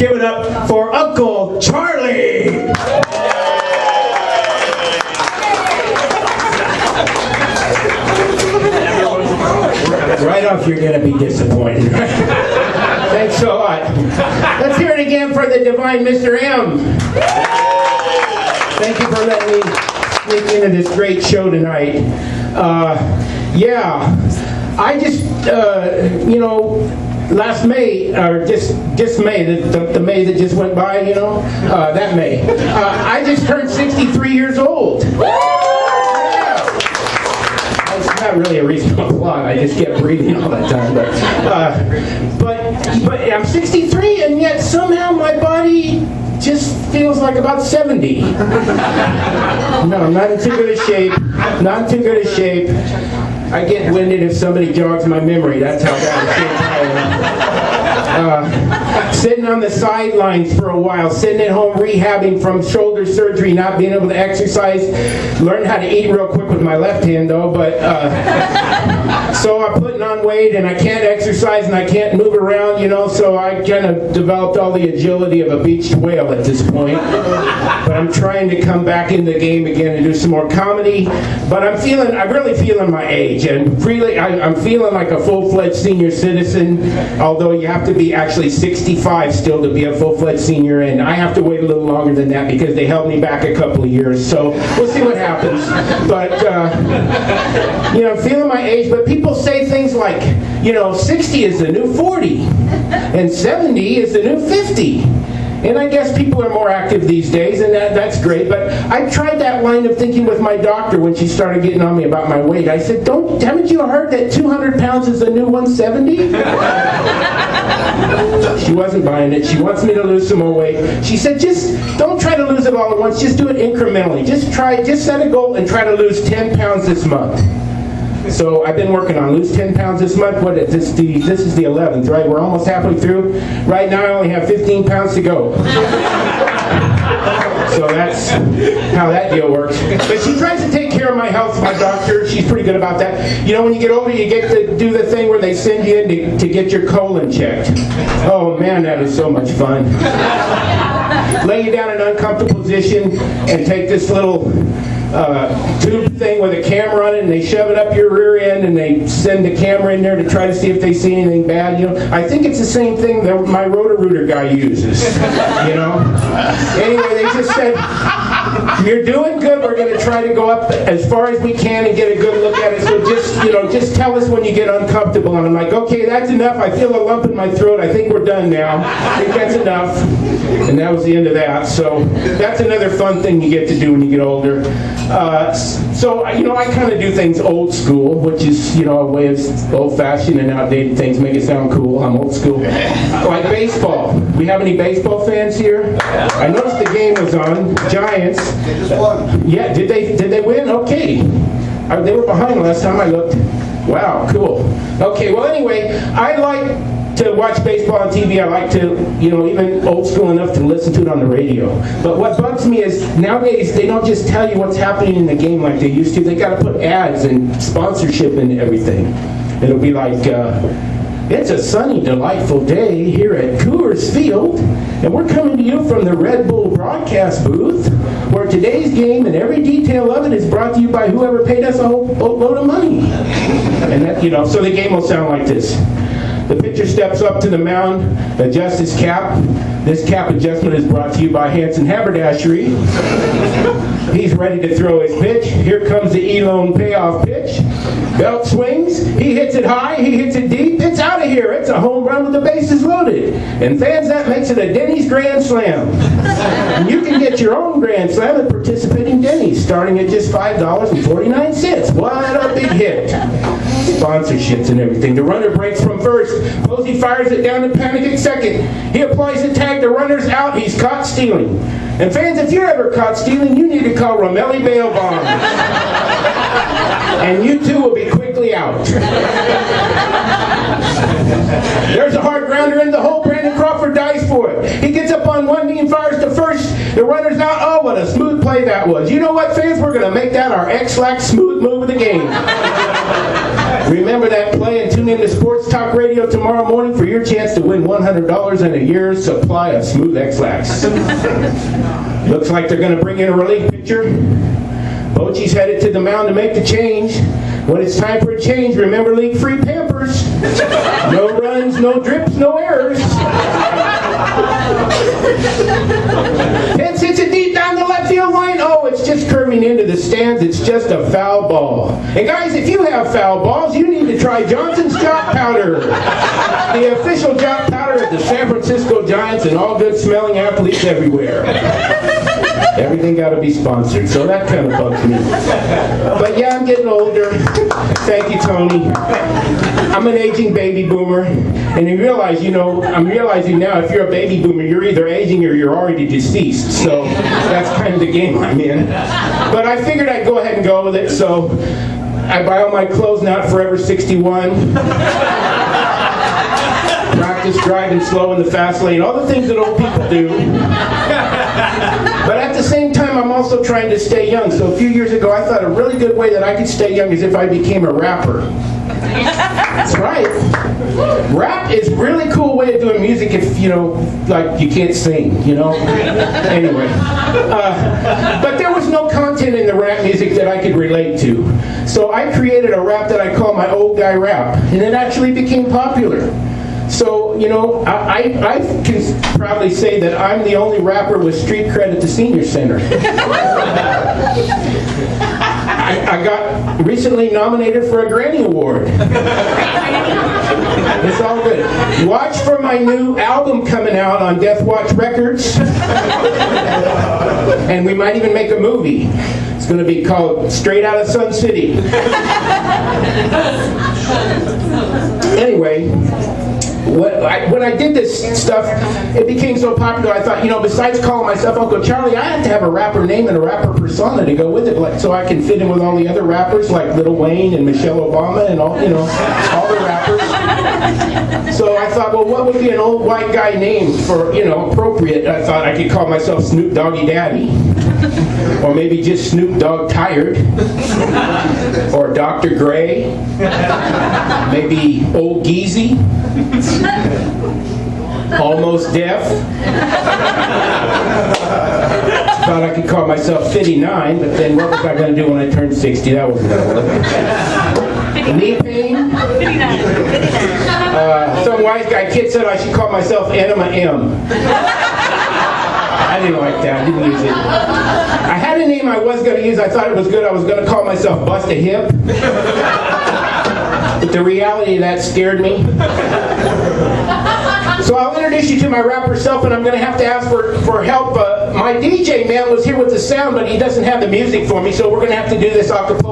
Give it up for Uncle Charlie! Right off, you're going to be disappointed. Thanks a lot. Let's hear it again for the divine Mr. M. Thank you for letting me sneak into this great show tonight. I just, last May, or just May, the May that just went by, that May. I just turned 63 years old. It's not really a reasonable plug. I just kept breathing all that time. But I'm 63, and yet somehow my body just feels like about 70. No, I'm not in too good a shape. Not in too good a shape. I get winded if somebody jogs my memory. That's how bad a shape I am. Sitting on the sidelines for a while, sitting at home rehabbing from shoulder surgery, not being able to exercise. Learned how to eat real quick with my left hand though, but so I'm putting on weight and I can't exercise and I can't move around, so I kind of developed all the agility of a beached whale at this point. But I'm trying to come back in the game again and do some more comedy. But I'm really feeling my age, and really I'm feeling like a full-fledged senior citizen, although you have to be actually 65 still to be a full-fledged senior, and I have to wait a little longer than that because they held me back a couple of years, so we'll see what happens. But I'm feeling my age, but people say things like 60 is the new 40 and 70 is the new 50. And I guess people are more active these days, and that's great. But I tried that line of thinking with my doctor when she started getting on me about my weight. I said, haven't you heard that 200 pounds is the new 170? She wasn't buying it. She wants me to lose some more weight. She said, just don't try to lose it all at once. Just do it incrementally. Just set a goal and try to lose 10 pounds this month. So I've been working on lose 10 pounds this month. This is the 11th, right? We're almost halfway through. Right now I only have 15 pounds to go. So that's how that deal works. But she tries to take care of my health, my doctor. She's pretty good about that. When you get older, you get to do the thing where they send you in to get your colon checked. Oh man, that is so much fun. Lay you down in an uncomfortable position and take this little tube thing with a camera on it, and they shove it up your rear end, and they send the camera in there to try to see if they see anything bad. I think it's the same thing that my Roto-Rooter guy uses. Anyway, they just said, "You're doing good. We're going to try to go up as far as we can and get a good look at it. So just tell us when you get uncomfortable." And I'm like, "Okay, that's enough. I feel a lump in my throat. I think we're done now. I think that's enough." And that was the end of that. So that's another fun thing you get to do when you get older. I kind of do things old school, which is, a way of old-fashioned and outdated things make it sound cool. I'm old school. Like baseball. We have any baseball fans here? I noticed the game was on. Giants. They just won. Yeah, did they win? Okay. They were behind last time I looked. Wow, cool. Okay, well anyway, I like to watch baseball on TV. I like to, even old school enough to listen to it on the radio. But what bugs me is nowadays they don't just tell you what's happening in the game like they used to. They got to put ads and sponsorship and everything. It'll be like, it's a sunny, delightful day here at Coors Field, and we're coming to you from the Red Bull broadcast booth, where today's game and every detail of it is brought to you by whoever paid us a whole boatload of money. And that, so the game will sound like this. The pitcher steps up to the mound, adjusts his cap. This cap adjustment is brought to you by Hanson Haberdashery. He's ready to throw his pitch. Here comes the Elone payoff pitch. Belt swings. He hits it high. He hits it deep. It's out of here. It's a home run with the bases loaded. And fans, that makes it a Denny's Grand Slam. And you can get your own Grand Slam at participating Denny's, starting at just $5.49. What a big hit. Sponsorships and everything. The runner breaks from first. Posey fires it down to panic at second. He applies the tag. The runner's out. He's caught stealing. And fans, if you're ever caught stealing, you need to call Romelli Bail Bonds. And you too will be quickly out. There's a hard grounder in the hole. Brandon Crawford dives for it. He gets up on one knee and fires to first. The runner's out. Oh, what a smooth play that was. You know what, fans? We're going to make that our X-Lax smooth move of the game. Remember that play in tune in to Sports Talk Radio tomorrow morning for your chance to win $100 and a year's supply of Smooth X-Lax. Looks like they're going to bring in a relief pitcher. Bochy's headed to the mound to make the change. When it's time for a change, remember league-free Pampers. No runs, no drips, no errors. 10 hits it deep down the left field line. Oh, it's just curving into the stands. It's just a foul ball. And guys, if you have foul balls, you need to try Johnson's Jock Powder. The official jock powder of the San Francisco Giants and all good smelling athletes everywhere. Everything got to be sponsored, so that kind of bugs me. But yeah, I'm getting older. Thank you, Tony. I'm an aging baby boomer, and you realize, I'm realizing now, if you're a baby boomer, you're either aging or you're already deceased. So that's kind of the game I'm in. But I figured I'd go ahead and go with it, so I buy all my clothes now at Forever 61. Practice driving slow in the fast lane, all the things that old people do. But at the same time, I'm also trying to stay young. So a few years ago, I thought a really good way that I could stay young is if I became a rapper. That's right. Rap is a really cool way of doing music if, like you can't sing, Anyway. But there was no content in the rap music that I could relate to. So I created a rap that I call my old guy rap. And it actually became popular. So, I can proudly say that I'm the only rapper with street cred at the Senior Center. I got recently nominated for a Grammy Award. It's all good. Watch for my new album coming out on Death Watch Records. And we might even make a movie. It's going to be called Straight Outta Sun City. Anyway, when I did this stuff, it became so popular, I thought, besides calling myself Uncle Charlie, I have to have a rapper name and a rapper persona to go with it, so I can fit in with all the other rappers, like Lil Wayne and Michelle Obama and all the rappers. So I thought, well, what would be an old white guy name for, appropriate? I thought I could call myself Snoop Doggy Daddy. Or maybe just Snoop Dogg Tired. Or Dr. Gray. Maybe Old Geezy. Almost Deaf. Thought I could call myself 59, but then what was I going to do when I turned 60? That wasn't going to work. Knee pain? Some wise guy kid said I should call myself Enema M. I didn't like that. I didn't use it. I had a name I was going to use. I thought it was good. I was going to call myself Bust a Hip. But the reality of that scared me. So I'll introduce you to my rapper self, and I'm going to have to ask for help. My DJ man was here with the sound, but he doesn't have the music for me, so we're going to have to do this a cappella.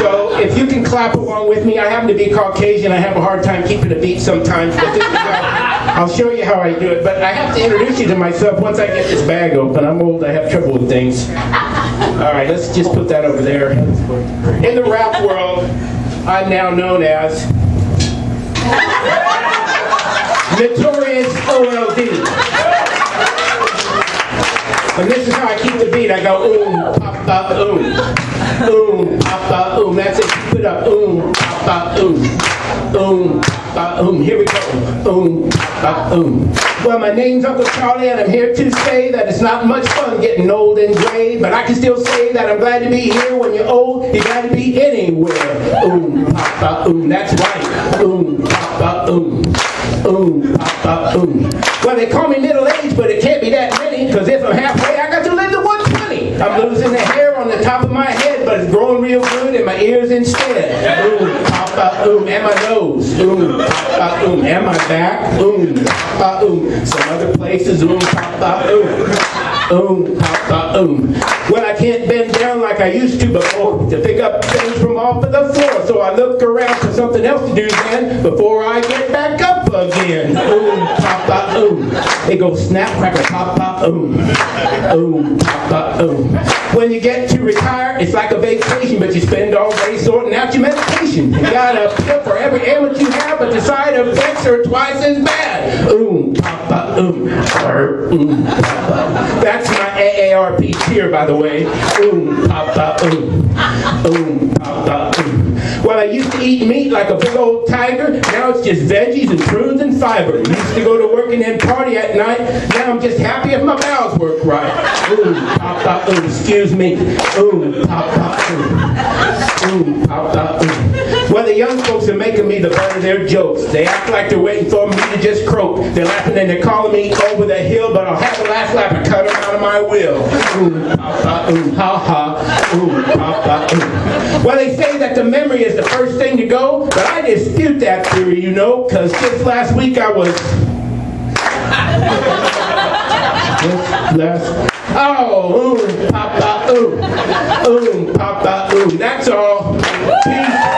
So if you can clap along with me. I happen to be Caucasian. I have a hard time keeping a beat sometimes, but this is I'll show you how I do it. But I have to introduce you to myself once I get this bag open. I'm old. I have trouble with things. All right, let's just put that over there. In the rap world, I'm now known as Notorious O.L.D. And this is how I keep the beat. I go pop, pop, that's it. Keep it up. Pop, pop, here we go. Pop, Well, my name's Uncle Charlie, and I'm here to say that it's not much fun getting old and gray, but I can still say that I'm glad to be here. When you're old, you gotta be anywhere. Pop, that's right. Pop, Well, they call me middle-aged, but it can't be that many, because if I'm halfway, I got to live to 120. I'm losing the hair on the top of my head, but it's growing real good in my ears instead. And my nose. And my back. Some other places. Well, I can't bend down like I used to before to pick up things from off of the floor. So I look around for something else to do then before I get back up again. They go snap, crackle, pop, When you get to retire, it's like a vacation, but you spend all day sorting out your medication. You got a pill for every ailment you have, but the side effects are twice as bad. That's my AA AARP cheer, by the way. Papa, Papa, Well, I used to eat meat like a big old tiger. Now it's just veggies and prunes and fiber. Used to go to work and then party at night. Now I'm just happy if my bowels work right. Papa, excuse me. Papa, Papa, Well, the young folks are making me the butt of their jokes. They act like they're waiting for me to just croak. They're laughing and they're calling me over the hill, but I'll have the last laugh and cut them out of my will. Papa, ha ha, Papa, Well, they say that the memory is the first thing to go, but I dispute that theory, you know, because just last week I was... Papa, Papa, That's all. Peace.